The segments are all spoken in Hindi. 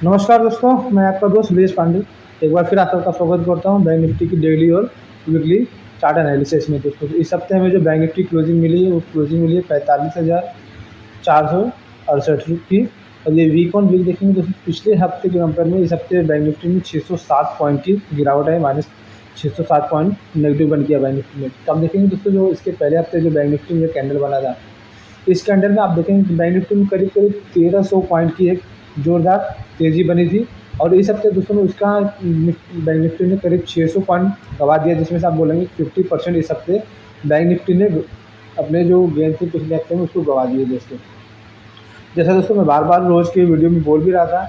नमस्कार दोस्तों, मैं आपका दोस्त वीरेश पांडे एक बार फिर आप सबका स्वागत करता हूं बैंक निफ्टी की डेली और वीकली चार्ट एनालिसिस में। दोस्तों इस हफ्ते में जो बैंक निफ्टी क्लोजिंग मिली है वो क्लोजिंग मिली है 45,468 की। और ये वीक ऑन वीक देखेंगे दोस्तों, पिछले हफ्ते के कंपेयर में इस हफ्ते बैंक निफ्टी में 607 पॉइंट की गिरावट है, माइनस 607 पॉइंट नेगेटिव बन किया बैंक निफ्टी में। तो आप देखेंगे दोस्तों, जो इसके पहले हफ्ते जो बैंक निफ्टी में कैंडल बना था, इस कैंडल में आप देखेंगे कि बैंक निफ्टी में करीब करीब 1300 पॉइंट की एक जोरदार तेज़ी बनी थी। और इस हफ्ते दोस्तों में उसका बैंक निफ्टी ने करीब 600 पॉइंट गंवा दिया, जिसमें से आप बोलेंगे 50% इस हफ्ते बैंक निफ्टी ने अपने जो गेन थे पिछले हफ्ते में उसको गंवा दिए। जैसा दोस्तों मैं बार बार रोज़ के वीडियो में बोल भी रहा था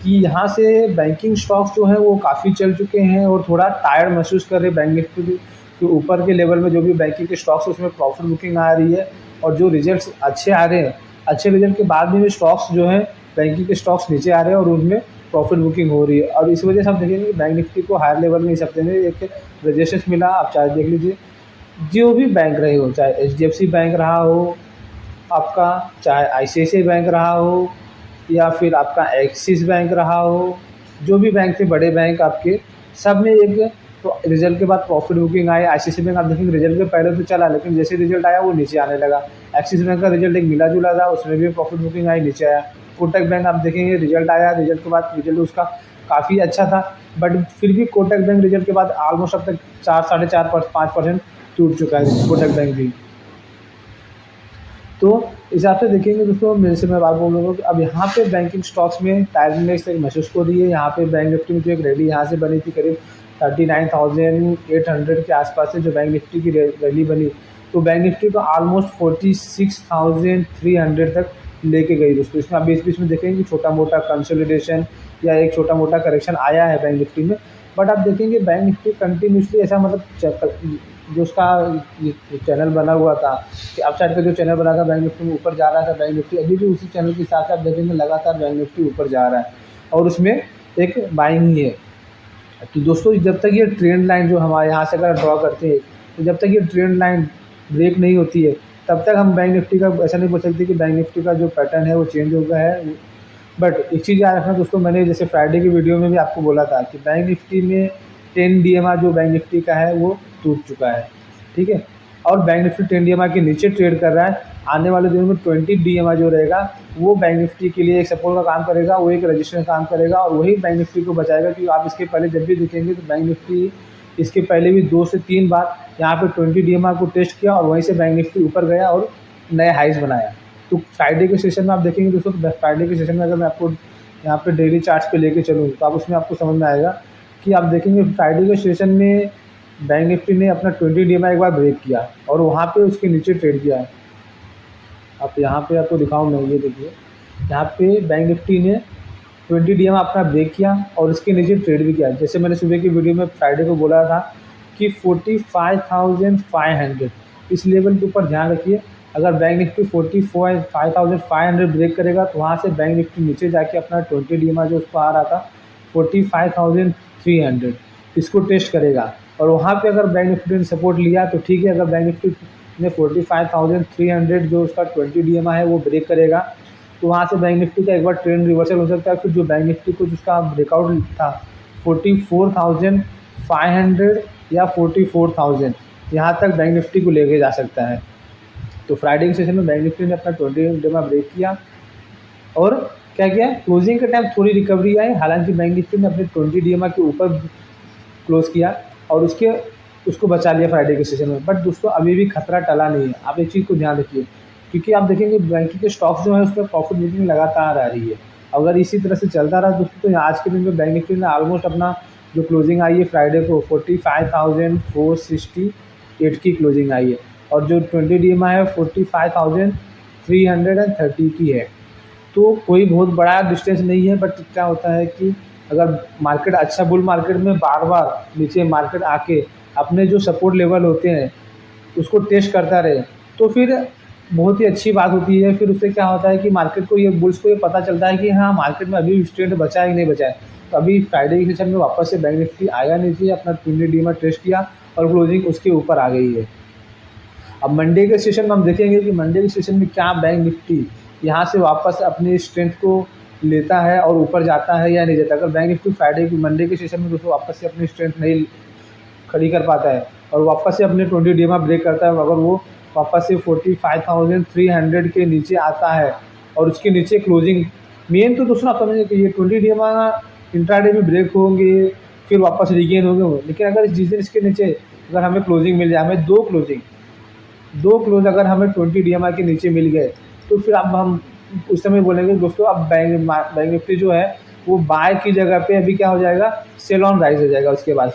कि यहाँ से बैंकिंग स्टॉक्स जो हैं वो काफ़ी चल चुके हैं और थोड़ा टायर्ड महसूस कर रहे हैं। बैंक निफ्टी के ऊपर के लेवल में जो भी बैंकिंग के स्टॉक्स उसमें प्रॉफिट बुकिंग आ रही है और जो रिजल्ट्स अच्छे आ रहे हैं, अच्छे रिजल्ट के बाद में भी स्टॉक्स जो हैं बैंकिंग के स्टॉक्स नीचे आ रहे हैं और उनमें प्रॉफिट बुकिंग हो रही है। और इस वजह से आप देखेंगे कि बैंक निफ्टी को हायर लेवल में इस हफ्ते में एक रजिस्ट्रेशन मिला। आप चाहे देख लीजिए, जो भी बैंक रहे हो, चाहे एचडीएफसी बैंक रहा हो आपका, चाहे आईसीआईसीआई बैंक रहा हो या फिर आपका एक्सिस बैंक रहा हो, जो भी बैंक थे बड़े बैंक आपके, सब में एक तो रिजल्ट के बाद प्रॉफिट बुकिंग आए। आईसीआईसीआई बैंक आप देखेंगे रिजल्ट के पहले तो चला, लेकिन जैसे रिजल्ट आया वो नीचे आने लगा। एक्सिस बैंक का रिजल्ट एक मिला जुला था, उसमें भी प्रॉफिट बुकिंग आई, नीचे आया। कोटक बैंक आप देखेंगे रिजल्ट आया, रिजल्ट के बाद रिजल्ट उसका काफ़ी अच्छा था, बट फिर भी कोटक बैंक रिजल्ट के बाद ऑलमोस्ट अब तक 4 साढ़े 4 5% टूट चुका है कोटक बैंक भी। तो इस हिसाब से देखेंगे दोस्तों, मेरे से मैं बात बोल रहा हूँ कि अब यहाँ पे बैंकिंग स्टॉक्स में टायर्डनेस एक महसूस हो रही है। यहाँ पे बैंक निफ्टी में जो एक रैली यहाँ से बनी थी करीब 39,800 के आसपास से जो बैंक निफ्टी की रैली बनी, तो बैंक निफ्टी को ऑलमोस्ट 46,300 तक लेके गई दोस्तों। इसमें आप बीच बीच में देखेंगे कि छोटा मोटा कंसोलिडेशन या एक छोटा मोटा करेक्शन आया है बैंक निफ्टी में, बट आप देखेंगे बैंक निफ्टी कंटिन्यूसली ऐसा मतलब जो उसका चैनल बना हुआ था कि अप साइड का जो चैनल बना था बैंक निफ्टी में ऊपर जा रहा था, बैंक निफ्टी अभी भी उसी चैनल के साथ आप देखेंगे लगातार बैंक निफ्टी ऊपर जा रहा है और उसमें एक बाइंग ही है। तो दोस्तों जब तक ये ट्रेंड लाइन जो हमारे यहाँ से अगर ड्रॉ करते हैं, तो जब तक ये ट्रेंड लाइन ब्रेक नहीं होती है तब तक हम बैंक निफ्टी का ऐसा नहीं बोल सकते कि बैंक निफ्टी का जो पैटर्न है वो चेंज हो गया है। बट एक चीज़ याद रखना दोस्तों, मैंने जैसे फ्राइडे की वीडियो में भी आपको बोला था कि बैंक निफ्टी में 10 डीएमआर जो बैंक निफ्टी का है वो टूट चुका है, ठीक है। और बैंक निफ्टी 10 डीएमआर के नीचे ट्रेड कर रहा है। आने वाले दिनों में 20 डीएमआर जो रहेगा वो बैंक निफ्टी के लिए एक सपोर्ट का काम करेगा, वो एक रजिस्ट्रेशन काम करेगा और वही बैंक निफ्टी को बचाएगा। क्योंकि आप इसके पहले जब भी देखेंगे तो बैंक निफ्टी इसके पहले भी 2 से 3 बार यहाँ पे 20 डीएमआर को टेस्ट किया और वहीं से बैंक निफ्टी ऊपर गया और नए हाइज बनाया। तो फ्राइडे के सेशन में आप देखेंगे दोस्तों, तो फ्राइडे के सेशन में अगर मैं आपको यहाँ पे डेली चार्ट्स पे लेके चलूँ तो आप उसमें आपको समझ में आएगा कि आप देखेंगे फ्राइडे के सेशन में बैंक निफ्टी ने अपना 20 डीएमआई एक बार ब्रेक किया और वहाँ पे उसके नीचे ट्रेड किया है। आप यहाँ पे आपको दिखाऊँ मैं, ये देखिए यहाँ पे बैंक निफ्टी ने 20 डीएमआई अपना ब्रेक किया और उसके नीचे ट्रेड भी किया। जैसे मैंने सुबह की वीडियो में फ्राइडे को बोला था कि 45,500 इस लेवल के ऊपर ध्यान रखिए। अगर बैंक निफ्टी 45,500 ब्रेक करेगा तो वहाँ से बैंक निफ्टी नीचे जाके अपना 20 डीएमआई जो उसको आ रहा था 45,300 इसको टेस्ट करेगा और वहाँ पे अगर बैंक निफ्टी ने सपोर्ट लिया तो ठीक है। अगर बैंक निफ्टी ने 45,300 जो उसका 20 डीएमआई है वो ब्रेक करेगा तो वहाँ से बैंक निफ्टी का एक बार ट्रेंड रिवर्सल हो सकता है। फिर जो बैंक निफ्टी को जिसका ब्रेकआउट था 44,500 या 44,000 यहाँ तक बैंक निफ्टी को लेके जा सकता है। तो फ्राइडे के सेशन में बैंक निफ्टी ने अपना 20 डीएमआई ब्रेक किया और क्या किया, क्लोजिंग के टाइम थोड़ी रिकवरी आई। हालांकि बैंक निफ्टी ने अपने 20 डीएमआई के ऊपर क्लोज किया और उसको बचा लिया फ्राइडे के सेशन में। बट दोस्तों अभी भी खतरा टला नहीं है, आप एक चीज़ को ध्यान रखिए, क्योंकि आप देखेंगे बैंकिंग के स्टॉक्स जो है उसमें प्रॉफिट बुकिंग लगातार आ रही है। अगर इसी तरह से चलता रहा दोस्तों तो आज के दिन में बैंक निफ्टी ने ऑलमोस्ट अपना जो क्लोजिंग आई है फ्राइडे को 45,468 की क्लोजिंग आई है और जो 20 डीएमआई है 45,330 की है। तो कोई बहुत बड़ा डिस्टेंस नहीं है। बट क्या होता है कि अगर मार्केट अच्छा बुल मार्केट में बार बार नीचे मार्केट आके अपने जो सपोर्ट लेवल होते हैं उसको टेस्ट करता रहे तो फिर बहुत ही अच्छी बात होती है। फिर उससे क्या होता है कि मार्केट को, ये बुल्स को ये पता चलता है कि हाँ मार्केट में अभी स्ट्रेंथ बचा है कि नहीं बचा है। तो अभी फ्राइडे के सेशन में वापस से बैंक निफ्टी आया नीचे, अपना 20 डीएमआई टेस्ट किया और क्लोजिंग उसके ऊपर आ गई है। अब मंडे के सेशन में हम देखेंगे कि मंडे के सेशन में क्या बैंक निफ्टी यहाँ से वापस अपनी स्ट्रेंथ को लेता है और ऊपर जाता है या नहीं जाता। अगर बैंक निफ्टी फ्राइडे की मंडे के सेशन में दोस्तों वापस से अपनी स्ट्रेंथ नहीं खड़ी कर पाता है और वापस से अपने 20 DMA ब्रेक करता है, अगर वो वापस से 45,300 के नीचे आता है और उसके नीचे क्लोजिंग, मेन तो दोस्तों आप समझिए कि ये 20 DMA इंट्राडे में ब्रेक होंगे फिर वापस रिगेन होंगे, लेकिन अगर जिस दिन इसके नीचे अगर हमें क्लोजिंग मिल जाए, हमें दो क्लोज अगर हमें 20 DMA के नीचे मिल गए तो फिर अब हम उस समय बोलेंगे दोस्तों अब बैंक निफ्टी जो है वो बाय की जगह पे अभी क्या हो जाएगा, सेल ऑन राइज हो जाएगा। उसके बाद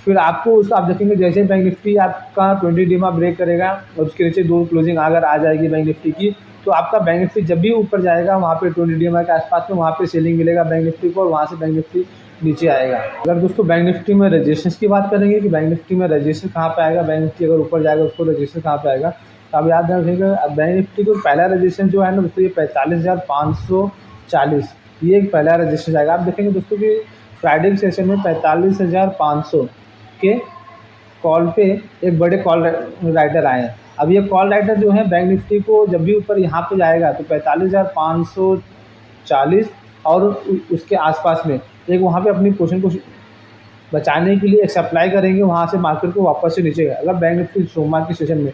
फिर आपको उस आप देखेंगे जैसे बैंक निफ्टी आपका 20 DMA ब्रेक करेगा और उसके नीचे दो क्लोजिंग अगर आ जाएगी बैंक निफ्टी की, तो आपका बैंक निफ्टी जब भी ऊपर जाएगा वहाँ पे 20 DMA के आसपास में वहाँ पे सेलिंग मिलेगा बैंक निफ्टी को और वहाँ से बैंक निफ्टी नीचे आएगा। अगर दोस्तों बैंक निफ्टी में रजिस्ट्रेशन की बात करेंगे कि बैंक निफ्टी में रजिस्ट्रेशन कहाँ पे आएगा, बैंक निफ्टी अगर ऊपर जाएगा उसको रजिस्ट्रेशन कहाँ पे आएगा, तो आप याद रखिएगा बैंक निफ्टी को पहला रजिस्ट्रेशन जो है ना दोस्तों ये 45,540 ये एक पहला रजिस्ट्रेशन आएगा। आप देखेंगे दोस्तों कि फ्राइडे के सेशन में 45,500 के कॉल पे एक बड़े कॉल राइटर आए हैं। अब ये कॉल राइटर जो है बैंक निफ्टी को जब भी ऊपर यहाँ पे जाएगा तो 45,540 और उसके आसपास में एक वहाँ पे अपनी पोजीशन को बचाने के लिए एक सप्लाई करेंगे, वहाँ से मार्केट को वापस से नीचे गया। अगर बैंक निफ्टी सोमवार के सेशन में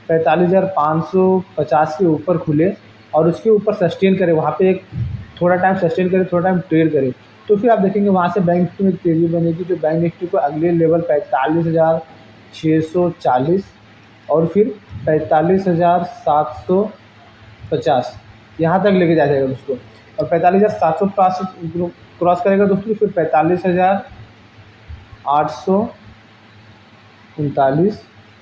45,550 के ऊपर खुले और उसके ऊपर सस्टेन करे, वहाँ पे एक थोड़ा टाइम सस्टेन करे, थोड़ा टाइम ट्रेड करे, तो फिर आप देखेंगे वहाँ से बैंक निफ्टी में तेज़ी बनेगी। तो बैंक निफ्टी को अगले लेवल 45,640 और फिर 45,750 यहाँ तक लेके जाएगा दोस्तों। और 45,750 क्रॉस करेगा दोस्तों फिर 45,839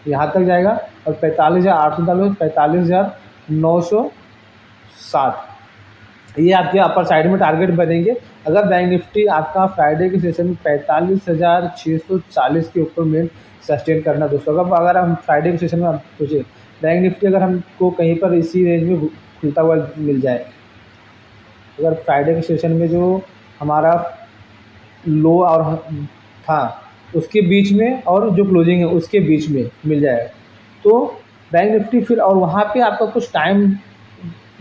यहाँ तक जाएगा और 45,839 45,960 ये आपके अपर साइड में टारगेट बनेंगे। अगर बैंक निफ्टी आपका फ्राइडे के सेशन में 45,640 के ऊपर में सस्टेन करना दोस्तों। अगर हम फ्राइडे के सेशन में आप सोचिए बैंक निफ्टी अगर हमको कहीं पर इसी रेंज में खुलता हुआ मिल जाए, अगर फ्राइडे के सेशन में जो हमारा लो और था उसके बीच में और जो क्लोजिंग है उसके बीच में मिल जाए तो बैंक निफ्टी फिर और वहाँ पे आपका कुछ टाइम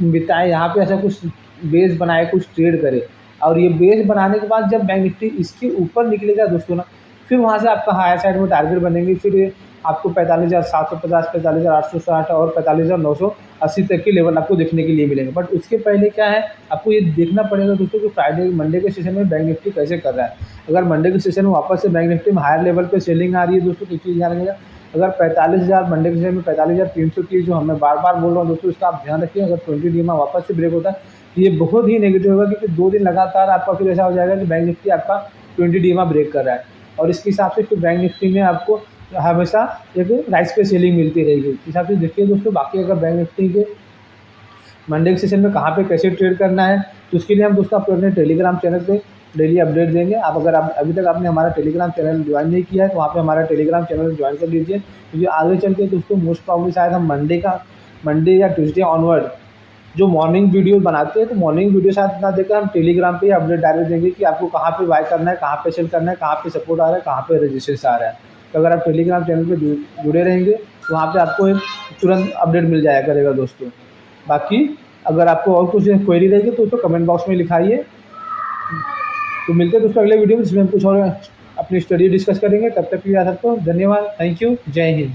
बिताए, यहाँ पे ऐसा कुछ बेस बनाए, कुछ ट्रेड करे और ये बेस बनाने के बाद जब बैंक निफ्टी इसके ऊपर निकलेगा दोस्तों ना, फिर वहाँ से आपका हायर साइड में टारगेट बनेंगे। फिर आपको 45,750 45,860 और 45,980 तक के लेवल आपको देखने के लिए मिलेंगे। बट उसके पहले क्या है, आपको ये देखना पड़ेगा दोस्तों कि फ्राइडे मंडे के सेशन में बैंक निफ्टी कैसे कर रहा है। अगर मंडे के सेशन में वापस से बैंक निफ्टी में हायर लेवल पे सेलिंग आ रही है दोस्तों, तो चीज़ ध्यान रखिएगा। अगर 45,000 मंडे के सेशन में 45,330 जो हमें बार बार बोल रहा हूँ दोस्तों, इसका आप ध्यान रखिए। अगर 20 DMA वापस से ब्रेक होता है ये बहुत ही नेगेटिव होगा, क्योंकि 2 दिन लगातार आपका फिर ऐसा हो जाएगा कि बैंक निफ्टी आपका 20 DMA ब्रेक कर रहा है और इसके हिसाब से फिर बैंक निफ्टी में आपको हमेशा एक राइस पे सेलिंग मिलती रहेगी। इस हिसाब से देखिए दोस्तों। बाकी अगर बैंक निफ्टी के मंडे के सेशन में कहाँ पे कैसे ट्रेड करना है तो उसके लिए हम दोस्तों आपको अपने टेलीग्राम चैनल पे डेली अपडेट देंगे। आप अगर आप अभी तक आपने हमारा टेलीग्राम चैनल ज्वाइन नहीं किया है तो वहाँ पे हमारा टेलीग्राम चैनल ज्वाइन कर लीजिए, क्योंकि आगे चल के दोस्तों मोस्ट प्रॉब्लम शायद हम मंडे या ट्यूसडे ऑनवर्ड जो मॉर्निंग वीडियो बनाते हैं तो मॉर्निंग वीडियो शायद ना देकर हम टेलीग्राम पे अपडेट डायरेक्ट देंगे कि आपको कहाँ पे बाय करना है, कहाँ पे सेल करना है, कहाँ पे सपोर्ट आ रहा है, कहाँ पे रजिस्ट्रेशन आ रहा है। तो अगर आप टेलीग्राम चैनल पे जुड़े रहेंगे तो वहाँ पे आपको एक तुरंत अपडेट मिल जाया करेगा दोस्तों। बाकी अगर आपको और कुछ क्वेरी रहेगी तो उसको कमेंट बॉक्स में लिखाइए। तो मिलते हैं दोस्तों अगले वीडियो में, जिसमें हम कुछ और अपनी स्टडी डिस्कस करेंगे। तब तक के लिए आप सबको धन्यवाद, थैंक यू, जय हिंद।